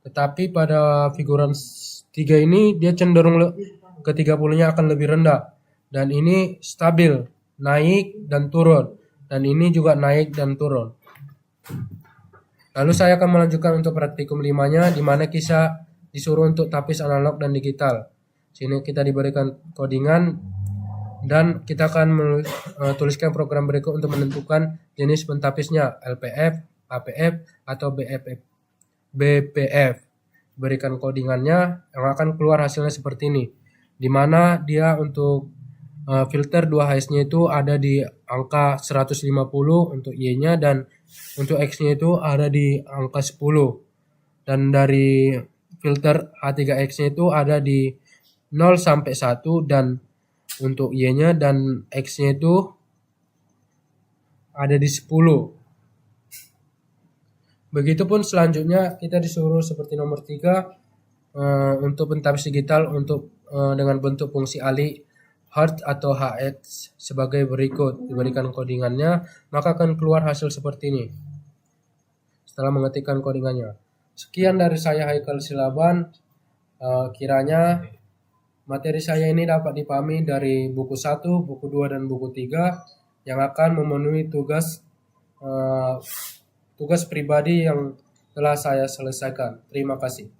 Tetapi pada figuran 3 ini dia cenderung ke 30-nya akan lebih rendah. Dan ini stabil, naik dan turun. Dan ini juga naik dan turun. Lalu saya akan melanjutkan untuk praktikum 5-nya, di mana kita disuruh untuk tapis analog dan digital. Sini kita diberikan codingan dan kita akan tuliskan program berikut untuk menentukan jenis pentapisnya, LPF, APF, atau BPF. Berikan codingannya yang akan keluar hasilnya seperti ini, di mana dia untuk filter 2Hz-nya itu ada di angka 150 untuk Y-nya dan untuk X-nya itu ada di angka 10. Dan dari filter H3X-nya itu ada di 0 sampai 1 dan untuk Y-nya dan X-nya itu ada di 10. Begitupun selanjutnya kita disuruh seperti nomor 3 untuk pentapis digital untuk dengan bentuk fungsi Ali Hertz atau Hz sebagai berikut. Diberikan codingannya, maka akan keluar hasil seperti ini setelah mengetikkan codingannya. Sekian dari saya, Haikal Silaban. Kiranya materi saya ini dapat dipahami dari buku 1, buku 2, dan buku 3 yang akan memenuhi tugas pribadi yang telah saya selesaikan. Terima kasih.